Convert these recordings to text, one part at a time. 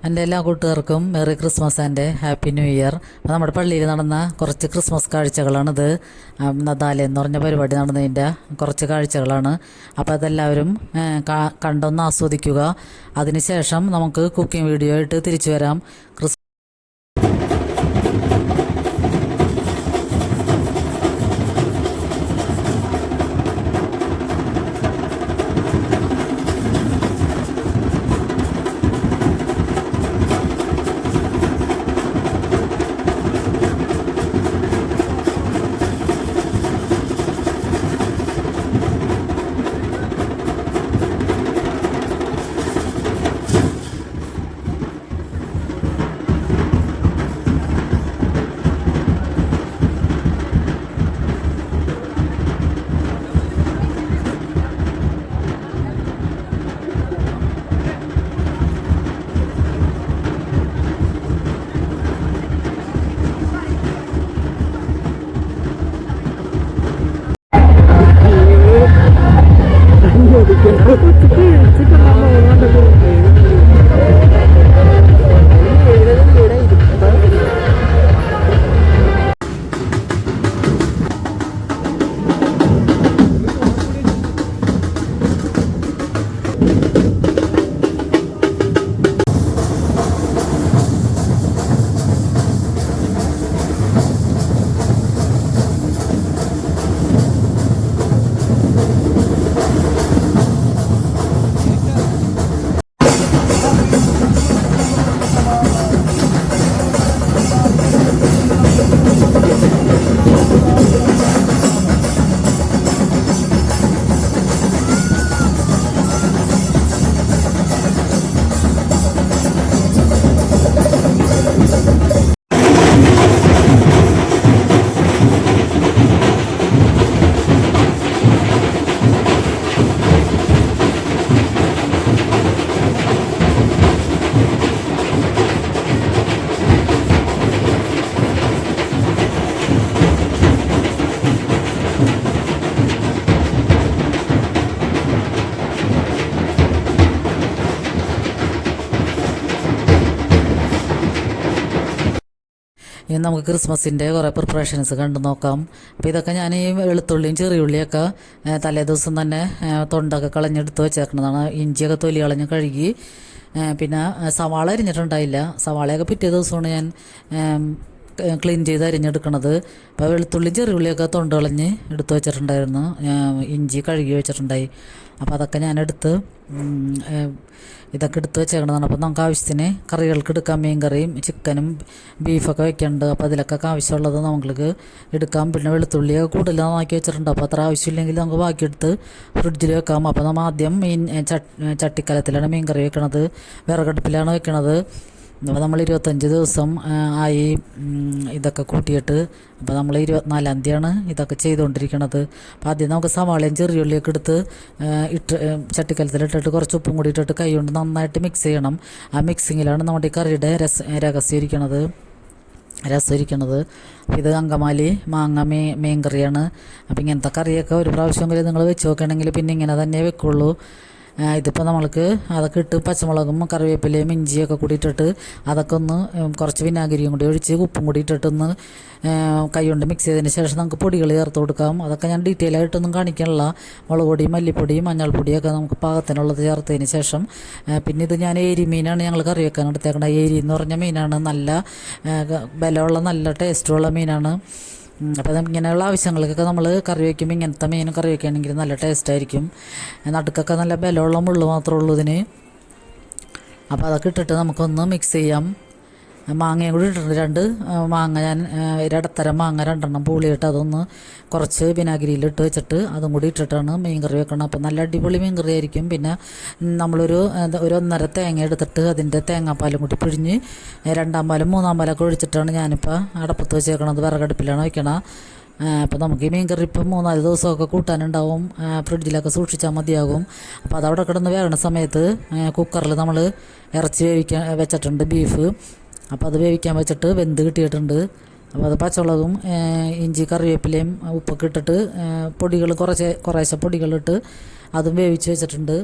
എൻ്റെ എല്ലാ കൂട്ടുകാർക്കും merry Christmas and happy new year. അപ്പോൾ നമ്മുടെ പള്ളിയിൽ നടന്ന കുറച്ച് ക്രിസ്മസ് കാഴ്ചകളാണിത്. നദാലെന്ന് പറഞ്ഞ പരിപാടി നടന്നതിൻ്റെ കുറച്ച് കാഴ്ചകളാണ്. അപ്പോൾ അതെല്ലാവരും കണ്ടൊന്ന് ആസ്വദിക്കുക. അതിനുശേഷം നമുക്ക് കുക്കിംഗ് വീഡിയോ ആയിട്ട് തിരിച്ചു വരാം. ഇനി നമുക്ക് ക്രിസ്മസിൻ്റെ കുറേ പ്രിപ്പറേഷൻസ് കണ്ടു നോക്കാം. അപ്പോൾ ഇതൊക്കെ ഞാൻ ഈ വെളുത്തുള്ളിയും ചെറിയുള്ളിയൊക്കെ തലേ ദിവസം തന്നെ തൊണ്ടൊക്കെ കളഞ്ഞെടുത്ത് വെച്ചേക്കുന്നതാണ്. ഇഞ്ചിയൊക്കെ തൊലി കളഞ്ഞ് കഴുകി. പിന്നെ സവാള അരിഞ്ഞിട്ടുണ്ടായില്ല. സവാളയൊക്കെ പിറ്റേ ദിവസമാണ് ഞാൻ ക്ലീൻ ചെയ്ത് അരിഞ്ഞെടുക്കണത്. അപ്പോൾ വെളുത്തുള്ളിയും ചെറിയുള്ളിയൊക്കെ തൊണ്ട് കളഞ്ഞ് എടുത്ത് വെച്ചിട്ടുണ്ടായിരുന്നു. ഇഞ്ചി കഴുകി വെച്ചിട്ടുണ്ടായി. അപ്പോൾ അതൊക്കെ ഞാനെടുത്ത് ഇതൊക്കെ എടുത്ത് വെച്ചേക്കണതാണ്. അപ്പോൾ നമുക്ക് ആവശ്യത്തിന് കറികൾക്ക് എടുക്കാം. മീൻ കറിയും ചിക്കനും ബീഫൊക്കെ വെക്കുന്നുണ്ട്. അപ്പോൾ അതിലൊക്കെ ആവശ്യമുള്ളത് നമുക്ക് എടുക്കാം. പിന്നെ വെളുത്തുള്ളിയൊക്കെ കൂടുതലാക്കി വെച്ചിട്ടുണ്ട്. അപ്പോൾ അത്ര ആവശ്യമില്ലെങ്കിൽ നമുക്ക് ബാക്കിയെടുത്ത് ഫ്രിഡ്ജിൽ വെക്കാം. അപ്പോൾ നമ്മൾ ആദ്യം ചട്ടിക്കലത്തിലാണ് മീൻ കറി വെക്കണത്. വിറകടുപ്പിലാണ് വെക്കണത്. അപ്പോൾ നമ്മൾ 25 ദിവസം ആയി ഇതൊക്കെ കൂട്ടിയിട്ട്. അപ്പോൾ നമ്മൾ 24-ാം തീയതിയാണ് ഇതൊക്കെ ചെയ്തുകൊണ്ടിരിക്കണത്. അപ്പോൾ ആദ്യം നമുക്ക് സവാളയും ചെറിയുള്ളിയൊക്കെ എടുത്ത് ചട്ടിക്കലത്തിലിട്ടിട്ട് കുറച്ച് ഉപ്പും കൂടി ഇട്ടിട്ട് കൈ കൊണ്ട് നന്നായിട്ട് മിക്സ് ചെയ്യണം. ആ മിക്സിങ്ങിലാണ് നമ്മുടെ ഈ കറിയുടെ രഹസ്യം ഇരിക്കണത്. ഇത് അങ്കമാലി മാങ്ങ മീൻ കറിയാണ്. അപ്പോൾ ഇങ്ങനത്തെ കറിയൊക്കെ ഒരു പ്രാവശ്യമെങ്കിലും നിങ്ങൾ വെച്ച് നോക്കുകയാണെങ്കിൽ പിന്നെ ഇങ്ങനെ തന്നെ വെക്കുള്ളൂ. ഇതിപ്പോൾ നമ്മൾക്ക് അതൊക്കെ ഇട്ട് പച്ചമുളകും കറിവേപ്പിലയും ഇഞ്ചിയൊക്കെ കൂടി ഇട്ടിട്ട് അതൊക്കെ ഒന്ന് കുറച്ച് വിനാഗിരിയും കൂടി ഒഴിച്ച് ഉപ്പും കൂടി ഇട്ടിട്ടൊന്ന് കൈ കൊണ്ട് മിക്സ് ചെയ്തതിന് ശേഷം നമുക്ക് പൊടികൾ ചേർത്ത് കൊടുക്കാം. അതൊക്കെ ഞാൻ ഡീറ്റെയിൽ ആയിട്ടൊന്നും കാണിക്കാനുള്ള. മുളക് പൊടി, മല്ലിപ്പൊടി, മഞ്ഞൾപ്പൊടിയൊക്കെ നമുക്ക് പാകത്തിനുള്ളത് ചേർത്തതിന് ശേഷം പിന്നെ ഇത് ഞാൻ ഏരി മീനാണ് ഞങ്ങൾ കറി വെക്കാൻ എടുത്തേക്കണത്. ഏരി എന്ന് പറഞ്ഞ മീനാണ്. നല്ല ബലമുള്ള നല്ല ടേസ്റ്റുള്ള മീനാണ്. അപ്പോൾ ഇങ്ങനെയുള്ള ആവശ്യങ്ങൾക്കൊക്കെ നമ്മൾ കറി വയ്ക്കുമ്പോൾ ഇങ്ങനത്തെ മീൻ കറി വയ്ക്കുകയാണെങ്കിൽ നല്ല ടേസ്റ്റായിരിക്കും. നടുക്കൊക്കെ നല്ല ബലമുള്ള മുള്ളു മാത്രമേ ഉള്ളൂ ഇതിന്. അപ്പോൾ അതൊക്കെ ഇട്ടിട്ട് നമുക്കൊന്ന് മിക്സ് ചെയ്യാം. മാങ്ങയും കൂടി ഇട്ടിട്ടുണ്ട്. 2 മാങ്ങ ഞാൻ ഇടത്തരം മാങ്ങ 2 പുളിയിട്ട് അതൊന്ന് കുറച്ച് വിനാഗിരിയിലിട്ട് വെച്ചിട്ട് അതും കൂടി ഇട്ടിട്ടാണ് മീൻ കറി വെക്കണം. അപ്പോൾ നല്ല അടിപൊളി മീൻ കറി ആയിരിക്കും. പിന്നെ നമ്മളൊരു 1.5 തേങ്ങ എടുത്തിട്ട് അതിൻ്റെ തേങ്ങാപ്പാലും കൂടി പിഴിഞ്ഞ് 2-ാം പാലും 3-ാം പാലൊക്കെ ഒഴിച്ചിട്ടാണ് ഞാനിപ്പോൾ അടപ്പത്ത് വെച്ചേക്കണത്. വിറകടുപ്പിലാണ് വയ്ക്കണം. അപ്പോൾ നമുക്ക് ഈ മീൻ കറി ഇപ്പം 3-4 ദിവസമൊക്കെ കൂട്ടാനുണ്ടാവും. ഫ്രിഡ്ജിലൊക്കെ സൂക്ഷിച്ചാൽ മതിയാകും. അപ്പോൾ അതവിടെ കിടന്ന് വേകണ സമയത്ത് കുക്കറിൽ നമ്മൾ ഇറച്ചി വെച്ചിട്ടുണ്ട്, ബീഫ്. അപ്പോൾ അത് വേവിക്കാൻ വെച്ചിട്ട് വെന്ത് കിട്ടിയിട്ടുണ്ട്. അപ്പോൾ അത് പച്ചമുളകും ഇഞ്ചി കറിവേപ്പിലയും ഉപ്പൊക്കെ ഇട്ടിട്ട് പൊടികൾ കുറേശ്ശെ പൊടികളിട്ട് അതും വേവിച്ച് വെച്ചിട്ടുണ്ട്.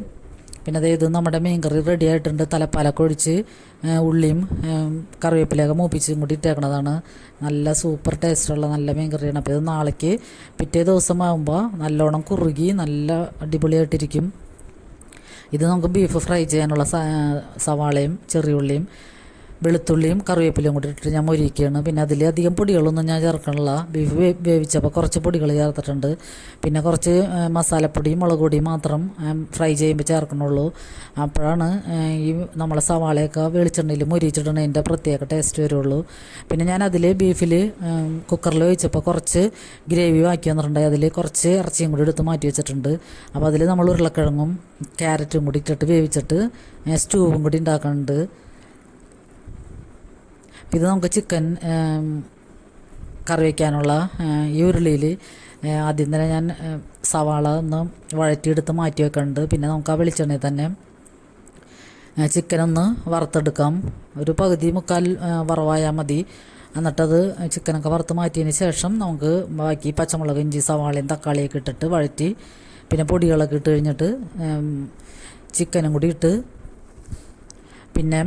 പിന്നെ ഇത് നമ്മുടെ മീൻകറി റെഡി ആയിട്ടുണ്ട്. തലപ്പാലൊക്കെ ഒഴിച്ച് ഉള്ളിയും കറിവേപ്പിലയൊക്കെ മൂപ്പിച്ചും കൂടി ഇട്ടേക്കണതാണ്. നല്ല സൂപ്പർ ടേസ്റ്റുള്ള നല്ല മീൻകറിയാണ്. അപ്പോൾ ഇത് നാളേക്ക് പിറ്റേ ദിവസം ആകുമ്പോൾ നല്ലോണം കുറുകി നല്ല അടിപൊളിയായിട്ടിരിക്കും. ഇത് നമുക്ക് ബീഫ് ഫ്രൈ ചെയ്യാനുള്ള സവാളയും ചെറിയ ഉള്ളിയും വെളുത്തുള്ളിയും കറിവേപ്പിലയും കൂടി ഇട്ടിട്ട് ഞാൻ മൊരിക്കുകയാണ്. പിന്നെ അതിൽ അധികം പൊടികളൊന്നും ഞാൻ ചേർക്കണില്ല. ബീഫ് വേവിച്ചപ്പോൾ കുറച്ച് പൊടികൾ ചേർത്തിട്ടുണ്ട്. പിന്നെ കുറച്ച് മസാലപ്പൊടിയും മുളക് പൊടിയും മാത്രം ഫ്രൈ ചെയ്യുമ്പോൾ ചേർക്കണുള്ളൂ. അപ്പോഴാണ് ഈ നമ്മളെ സവാളയൊക്കെ വെളിച്ചെണ്ണയിൽ മൊരിച്ചിട്ടുണ്ടതിൻ്റെ പ്രത്യേക ടേസ്റ്റ് വരുള്ളൂ. പിന്നെ ഞാൻ അതിൽ ബീഫിൽ കുക്കറിൽ വെച്ചപ്പോൾ കുറച്ച് ഗ്രേവി ബാക്കി വന്നിട്ടുണ്ടായി. അതിൽ കുറച്ച് ഇറച്ചിയും കൂടി എടുത്ത് മാറ്റി വെച്ചിട്ടുണ്ട്. അപ്പോൾ അതിൽ നമ്മൾ ഉരുളക്കിഴങ്ങും ക്യാരറ്റും കൂടി ഇട്ടിട്ട് വേവിച്ചിട്ട് സ്റ്റൂവും കൂടി ഉണ്ടാക്കുന്നുണ്ട്. ഇത് നമുക്ക് ചിക്കൻ കറി വയ്ക്കാനുള്ള ഈ ഉരുളിയിൽ ആദ്യം തന്നെ ഞാൻ സവാള ഒന്ന് വഴറ്റിയെടുത്ത് മാറ്റി വെക്കുന്നുണ്ട്. പിന്നെ നമുക്ക് ആ വെളിച്ചെണ്ണയിൽ തന്നെ ചിക്കനൊന്ന് വറുത്തെടുക്കാം. ഒരു പകുതി മുക്കാൽ വറവായാൽ മതി. എന്നിട്ടത് ചിക്കനൊക്കെ വറുത്ത് മാറ്റിയതിന് ശേഷം നമുക്ക് ബാക്കി പച്ചമുളക്, ഇഞ്ചി, സവാളയും തക്കാളിയൊക്കെ ഇട്ടിട്ട് വഴറ്റി പിന്നെ പൊടികളൊക്കെ ഇട്ട് കഴിഞ്ഞിട്ട് ചിക്കനും കൂടി ഇട്ട് പിന്നെ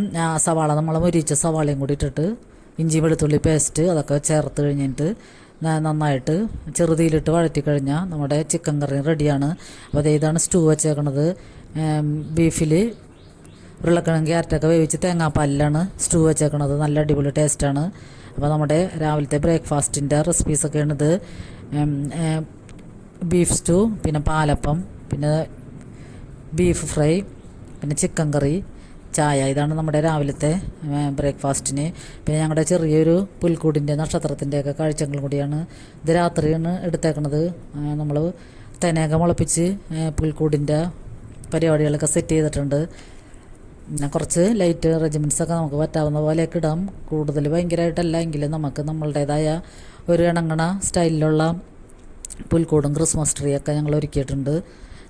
സവാള നമ്മൾ മൊരിച്ച സവാളയും കൂടി ഇട്ടിട്ട് ഇഞ്ചി വെളുത്തുള്ളി പേസ്റ്റ് അതൊക്കെ ചേർത്ത് കഴിഞ്ഞിട്ട് നന്നായിട്ട് ചെറുതീയിലിട്ട് വഴറ്റി കഴിഞ്ഞാൽ നമ്മുടെ ചിക്കൻ കറി റെഡിയാണ്. അപ്പോൾ ഇതാണ് സ്റ്റൂ വെച്ചേക്കണത്. ബീഫിൽ ഉരുളക്കിഴങ്ങ് ക്യാരറ്റൊക്കെ വേവിച്ച് തേങ്ങാപ്പാലിലാണ് സ്റ്റൂ വെച്ചേക്കണത്. നല്ല അടിപൊളി ടേസ്റ്റാണ്. അപ്പോൾ നമ്മുടെ രാവിലത്തെ ബ്രേക്ക്ഫാസ്റ്റിൻ്റെ റെസിപ്പീസൊക്കെയാണിത്. ബീഫ് സ്റ്റൂ, പിന്നെ പാലപ്പം, പിന്നെ ബീഫ് ഫ്രൈ, പിന്നെ ചിക്കൻ കറി, ചായ. ഇതാണ് നമ്മുടെ രാവിലത്തെ ബ്രേക്ക്ഫാസ്റ്റിന്. പിന്നെ ഞങ്ങളുടെ ചെറിയൊരു പുൽക്കൂടിൻ്റെ നക്ഷത്രത്തിൻ്റെയൊക്കെ കാഴ്ചകളും കൂടിയാണ്. ഇത് രാത്രിയാണ് എടുത്തേക്കണത്. നമ്മൾ തെനയൊക്കെ മുളപ്പിച്ച് പുൽക്കൂടിൻ്റെ പരിപാടികളൊക്കെ സെറ്റ് ചെയ്തിട്ടുണ്ട്. പിന്നെ കുറച്ച് ലൈറ്റ് റെജിമെൻറ്റ്സൊക്കെ നമുക്ക് പറ്റാവുന്ന പോലെയൊക്കെ ഇടാം. കൂടുതൽ ഭയങ്കരമായിട്ടല്ല എങ്കിലും നമുക്ക് നമ്മളുടേതായ ഒരു ഇണങ്ങണ സ്റ്റൈലിലുള്ള പുൽക്കൂടും ക്രിസ്മസ് ട്രീയൊക്കെ ഞങ്ങൾ ഒരുക്കിയിട്ടുണ്ട്.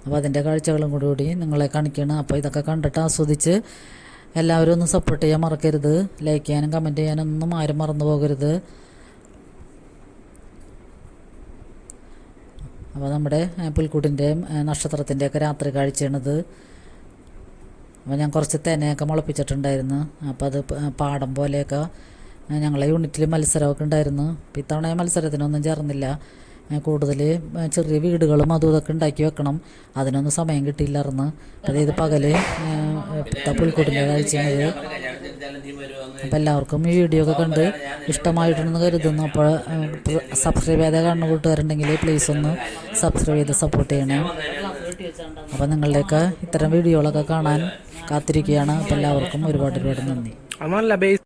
അപ്പോൾ അതിൻ്റെ കാഴ്ചകളും കൂടി നിങ്ങളെ കാണിക്കണം. അപ്പോൾ ഇതൊക്കെ കണ്ടിട്ട് ആസ്വദിച്ച് എല്ലാവരും ഒന്ന് സപ്പോർട്ട് ചെയ്യാൻ മറക്കരുത്. ലൈക്ക് ചെയ്യാനും കമൻറ്റ് ചെയ്യാനൊന്നും ആരും മറന്നു പോകരുത്. അപ്പോൾ നമ്മുടെ പുൽക്കൂട്ടിൻ്റെയും നക്ഷത്രത്തിൻ്റെയൊക്കെ രാത്രി കാഴ്ചയാണിത്. അപ്പോൾ ഞാൻ കുറച്ച് തെനയൊക്കെ മുളപ്പിച്ചിട്ടുണ്ടായിരുന്നു. അപ്പോൾ അത് പാടം പോലെയൊക്കെ ഞങ്ങളെ യൂണിറ്റിൽ മത്സരമൊക്കെ ഉണ്ടായിരുന്നു. ഇത്തവണ മത്സരത്തിനൊന്നും ചേർന്നില്ല. കൂടുതൽ ചെറിയ വീടുകളും അതും ഇതൊക്കെ ഉണ്ടാക്കി വെക്കണം. അതിനൊന്നും സമയം കിട്ടിയില്ലായിരുന്നു. അതായത് പകൽ പുൽക്കൂട്ടിൻ്റെ കാഴ്ചയാണിത്. അപ്പോൾ എല്ലാവർക്കും ഈ വീഡിയോ ഒക്കെ കണ്ട് ഇഷ്ടമായിട്ടുണ്ടെന്ന് കരുതുന്നു. അപ്പോൾ സബ്സ്ക്രൈബ് ചെയ്ത കാണുന്ന കൂട്ടുകാരുണ്ടെങ്കിൽ പ്ലീസ് ഒന്ന് സബ്സ്ക്രൈബ് ചെയ്ത് സപ്പോർട്ട് ചെയ്യണേ. അപ്പോൾ നിങ്ങളുടെയൊക്കെ ഇത്തരം വീഡിയോകളൊക്കെ കാണാൻ കാത്തിരിക്കുകയാണ്. അപ്പോൾ എല്ലാവർക്കും ഒരുപാട് നന്ദി.